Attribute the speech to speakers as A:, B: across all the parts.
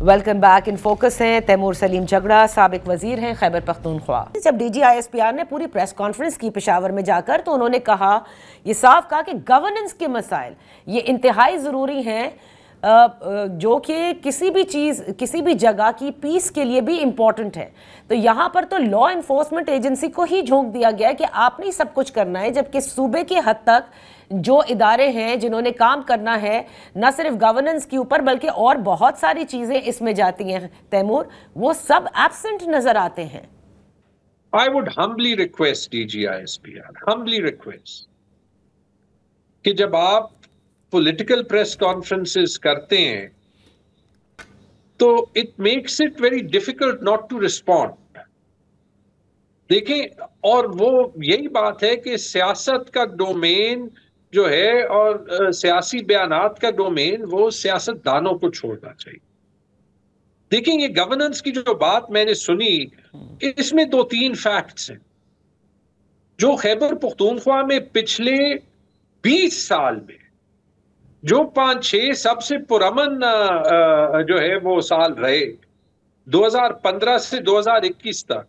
A: Welcome back. In focus हैं तैमूर सलीम झगड़ा, साबिक वजीर हैं खैबर पख्तूनख्वा। जब DGISPR ने पूरी प्रेस कॉन्फ्रेंस की पेशावर में जाकर, तो उन्होंने कहा, ये साफ कहा कि गवर्नेंस के मसाइल ये इंतहाई ज़रूरी हैं, जो कि किसी भी चीज़ किसी भी जगह की पीस के लिए भी इम्पॉर्टेंट है। तो यहाँ पर तो लॉ इन्फोर्समेंट एजेंसी को ही झोंक दिया गया कि आपने ही सब कुछ करना है, जबकि सूबे के हद तक जो इदारे हैं जिन्होंने काम करना है न सिर्फ गवर्नेंस के ऊपर बल्कि और बहुत सारी चीज़ें इसमें जाती हैं तैमूर, वो सब एब्सेंट नजर आते हैं।
B: I would humbly request DGISPR, humbly request कि जब आप पॉलिटिकल प्रेस कॉन्फ्रेंसेस करते हैं तो it makes it very difficult not to respond. देखें, और वो यही बात है कि सियासत का डोमेन जो है और सियासी बयानात का डोमेन वो सियासतदानों को छोड़ना चाहिए। देखें, ये गवर्नेंस की जो बात मैंने सुनी, इसमें 2-3 फैक्ट्स हैं जो खैबर पख्तूनख्वा में पिछले 20 साल में जो 5-6 सबसे पुरअमन जो है वो साल रहे, 2015 से 2021 तक,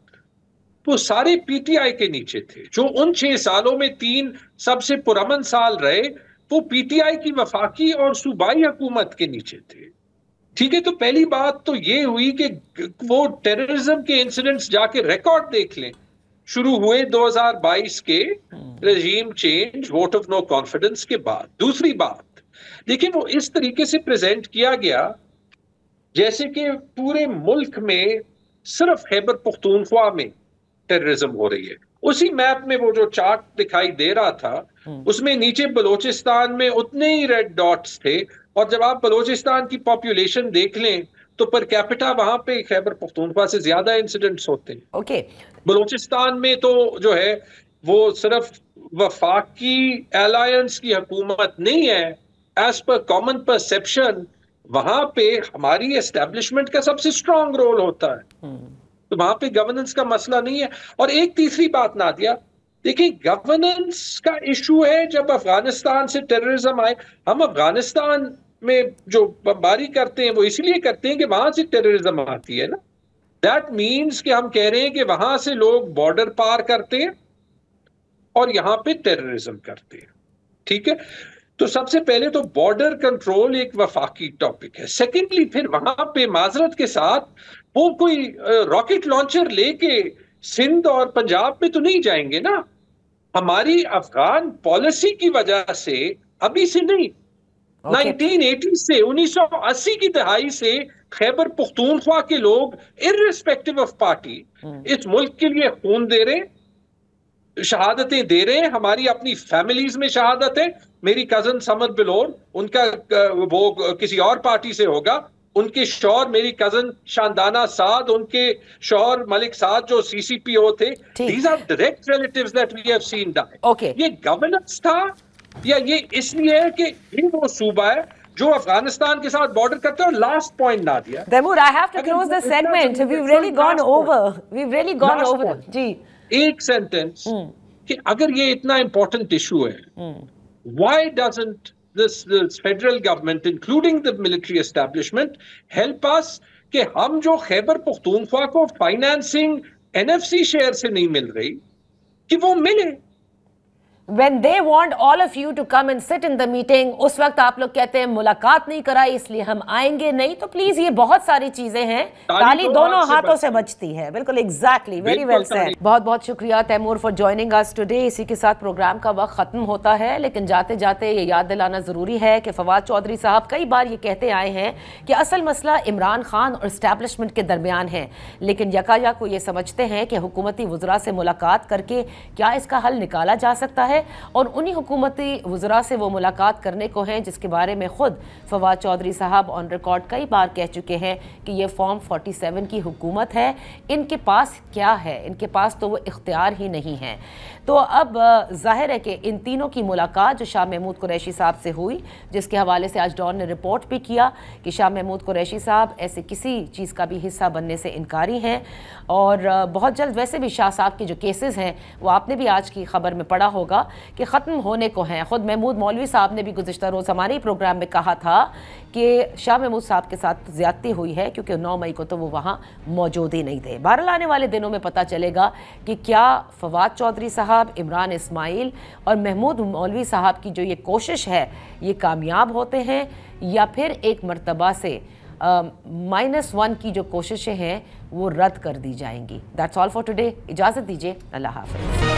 B: वो सारे पीटीआई के नीचे थे। जो उन 6 सालों में 3 सबसे पुरअमन साल रहे, वो पीटीआई की वफाकी और सूबाई हुकूमत के नीचे थे। ठीक है, तो पहली बात तो ये हुई कि वो टेररिज्म के इंसिडेंट्स जाके रिकॉर्ड देख लें, शुरू हुए 2022 के regime change, vote of no confidence के बाद। दूसरी बात, देखिए, वो इस तरीके से प्रेजेंट किया गया जैसे कि पूरे मुल्क में सिर्फ खैबर पख्तूनख्वा में टेररिज्म हो रही है। उसी मैप में वो जो चार्ट दिखाई दे रहा था, उसमें नीचे बलोचिस्तान में उतने ही रेड डॉट्स थे, और जब आप बलोचिस्तान की पॉपुलेशन देख लें तो पर कैपिटा वहां पे खैबर पख्तूनख्वा से ज्यादा इंसिडेंट्स होते हैं।
A: ओके,
B: बलोचिस्तान में तो जो है वो सिर्फ वफाकी अलायंस की हुकूमत नहीं है, एज पर कॉमन परसेप्शन वहां पे हमारी एस्टेब्लिशमेंट का सबसे स्ट्रांग रोल होता है। तो वहां पे गवर्नेंस का मसला नहीं है। और एक तीसरी बात नादिया, देखिए, गवर्नेंस का इशू है जब अफगानिस्तान से टेररिज्म आए। हम अफगानिस्तान में जो बमबारी करते हैं वो इसलिए करते हैं कि वहां से टेररिज्म आती है ना। दैट मीन्स कि हम कह रहे हैं कि वहां से लोग बॉर्डर पार करते हैं और यहां पे टेररिज्म करते हैं। ठीक है, तो सबसे पहले तो बॉर्डर कंट्रोल एक वफाकी टॉपिक है। सेकेंडली, फिर वहां पे माजरत के साथ वो कोई रॉकेट लॉन्चर लेके सिंध और पंजाब में तो नहीं जाएंगे ना। हमारी अफगान पॉलिसी की वजह से, अभी से नहीं, 1980 से 1980 की दहाई से खैबर पख्तूनख्वा के लोग इर्रिस्पेक्टिव ऑफ पार्टी इस मुल्क के लिए खून दे रहे, शहादतें दे रहे हैं। हमारी अपनी फैमिलीज में शहादत है। मेरी कजन समर बिलोर, उनका वो किसी और पार्टी से होगा, उनके शौहर मेरी कजन शानदाना साद, उनके शौहर मलिक साद जो CCPO थे, these are direct relatives that we have seen die.
A: Okay.
B: ये गवर्नेंस था या ये इसलिए है कि ये वो सूबा है जो अफगानिस्तान के साथ बॉर्डर करता है। और लास्ट पॉइंट ना दिया
A: Taimur, I have to close the segment. We've really gone over. We've really gone over. जी,
B: एक सेंटेंस कि अगर ये इतना इंपॉर्टेंट इशू है, why doesn't this federal government, including the military establishment, help us कि हम जो खैबर पख्तूनख्वा को फाइनेंसिंग NFC शेयर से नहीं मिल रही, कि वो मिले।
A: When they want all of you to come and sit in the meeting, उस वक्त आप लोग कहते हैं मुलाकात नहीं कराई इसलिए हम आएंगे नहीं। तो प्लीज, ये बहुत सारी चीजें हैं, ताली दोनों हाथों से बचती है। बिल्कुल, एग्जैक्टली, वेरी वेल सेड। बहुत बहुत शुक्रिया Taimur for joining us today. इसी के साथ प्रोग्राम का वक्त खत्म होता है, लेकिन जाते जाते ये याद दिलाना जरूरी है कि फवाद चौधरी साहब कई बार ये कहते आए हैं कि असल मसला इमरान खान और एस्टैब्लिशमेंट के दरमियान है, लेकिन यकायक को ये समझते हैं कि हुकूमती वज़रा से मुलाकात करके क्या इसका हल निकाला जा सकता है, और उन्हीं हुकूमती वज़रा से वो मुलाकात करने को हैं जिसके बारे में ख़ुद फवाद चौधरी साहब ऑन रिकॉर्ड कई बार कह चुके हैं कि ये फॉर्म 47 की हुकूमत है। इनके पास क्या है? इनके पास तो वो इख्तियार ही नहीं है। तो अब जाहिर है कि इन तीनों की मुलाकात जो शाह महमूद कुरैशी साहब से हुई, जिसके हवाले से आज डॉन ने रिपोर्ट भी किया कि शाह महमूद कुरैशी साहब ऐसे किसी चीज़ का भी हिस्सा बनने से इनकारी हैं, और बहुत जल्द वैसे भी शाह साहब के जो केसेस हैं वो आपने भी आज की खबर में पढ़ा होगा कि ख़त्म होने को हैं। ख़ुद महमूद मौलवी साहब ने भी गुज़िश्ता रोज़ हमारे ही प्रोग्राम में कहा था कि शाह महमूद साहब के साथ ज्यादती हुई है, क्योंकि 9 मई को तो वो वहाँ मौजूद ही नहीं थे। बहरहाल आने वाले दिनों में पता चलेगा कि क्या फवाद चौधरी साहब, इमरान इस्माइल और महमूद मौलवी साहब की जो ये कोशिश है ये कामयाब होते हैं या फिर एक मर्तबा से -1 की जो कोशिशें हैं वो रद्द कर दी जाएंगी। That's all for today. इजाज़त दीजिए, अल्लाह हाफ़िज़।